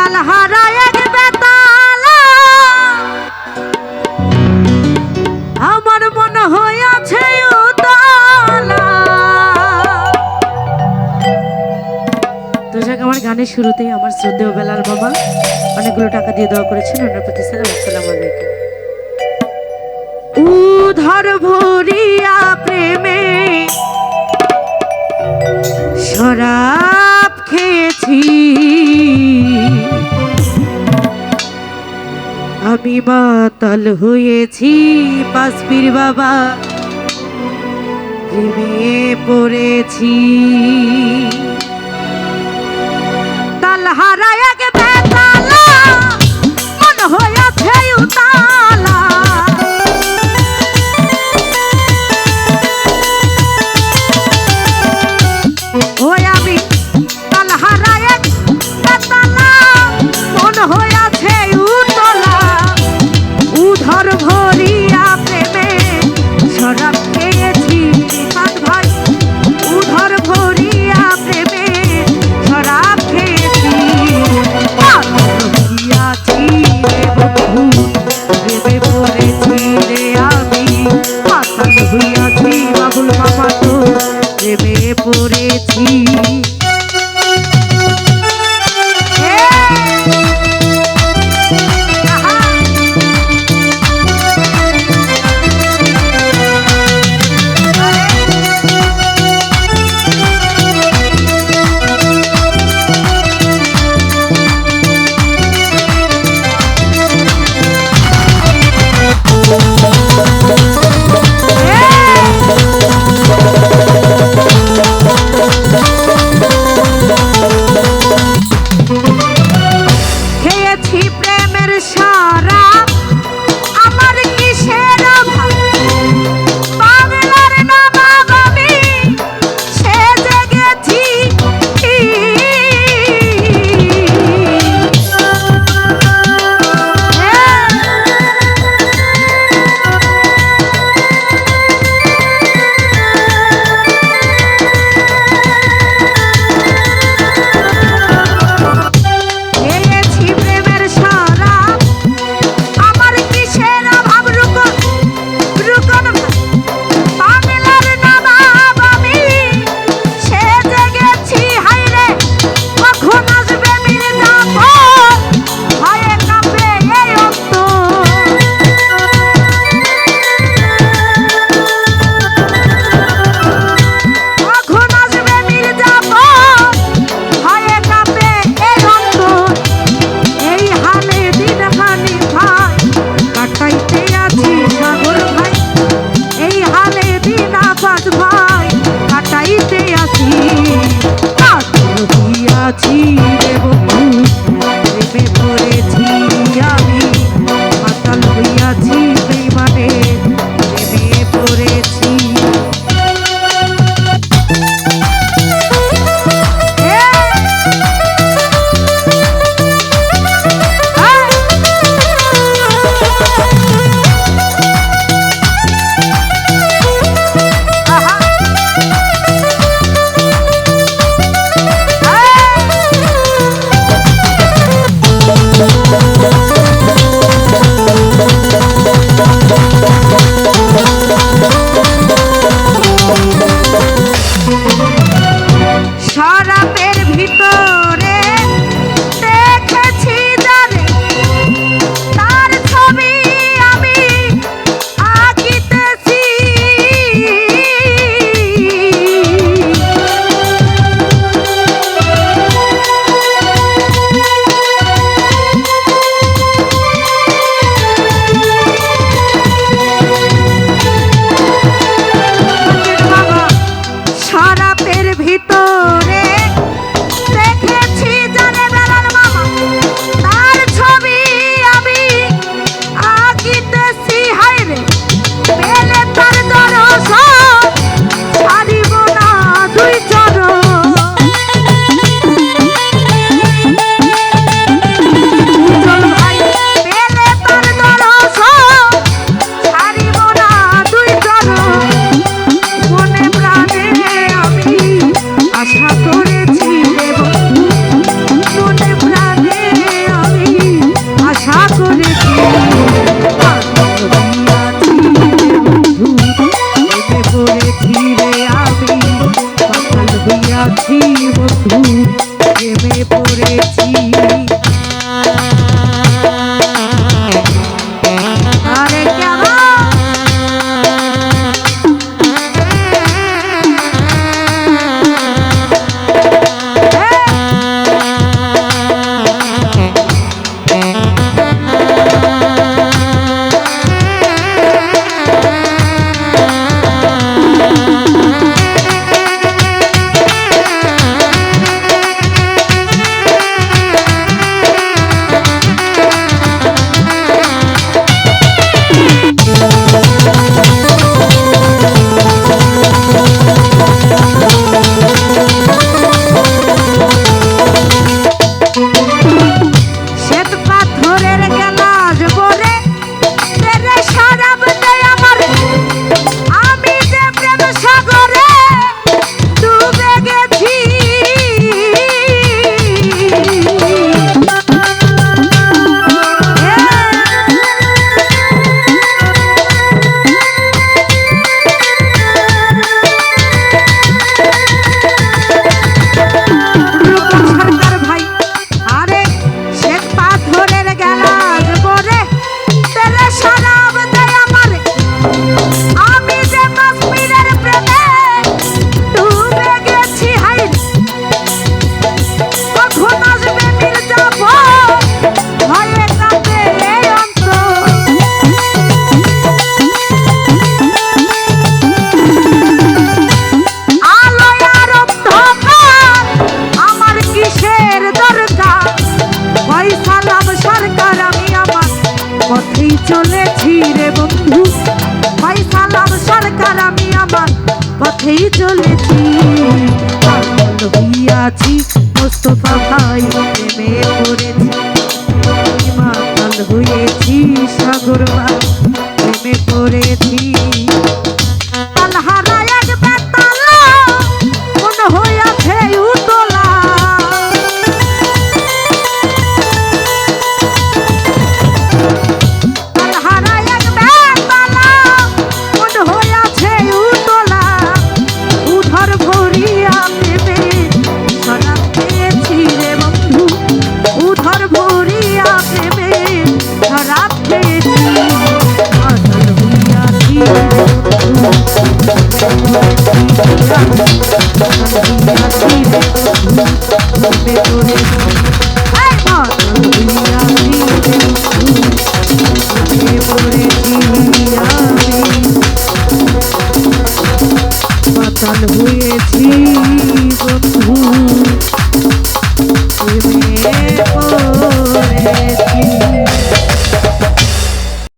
তালহারা এক বেতালা আমার মনে হইয়াছে উতালা। তো যাক, আমার গানের শুরুতেই আমার শ্রদ্ধেয় বেলাল বাবা অনেকগুলো টাকা দিয়ে দেওয়া করেছেন, ওনার প্রতি সালাম। আসসালামু আলাইকুম। উধার ভরিয়া প্রেমে শরাব খেয়েছি, আমি মাতাল হয়েছি, পাঁচপীর বাবা প্রেমে পড়েছি। তালহারা এক বেতালা মন হইয়াছে উতালা, ওই আমি তালহারা এক বেতালা মন হইয়াছে উতলা। উধর ভরিয়া প্রেমে শরাব খেয়েছি পাঁচ ভাই, উধর ভরিয়া প্রেমে শরাব খেয়েছি। হইয়াছি রে বন্ধু প্রেমে পড়েছি রে আমি, পাতাল হইয়াছি বাবুল মামা তো প্রেমে পড়েছি। হইয়াছি বন্ধু প্রেমে পড়েছি আরে কেমন পথেই চলেছি রে বন্ধু ভাই সালাম সরকার আমি আমার পথেই চলেছি পাগল হইয়াছি মোস্তফা ভাই প্রেমে পড়েছি মাতাল হয়েছি সাগর ভাই প্রেমে পড়েছি আলহারা এক বেতালা মন হইয়াছে উতলা পাতাল হয়েছি বন্ধু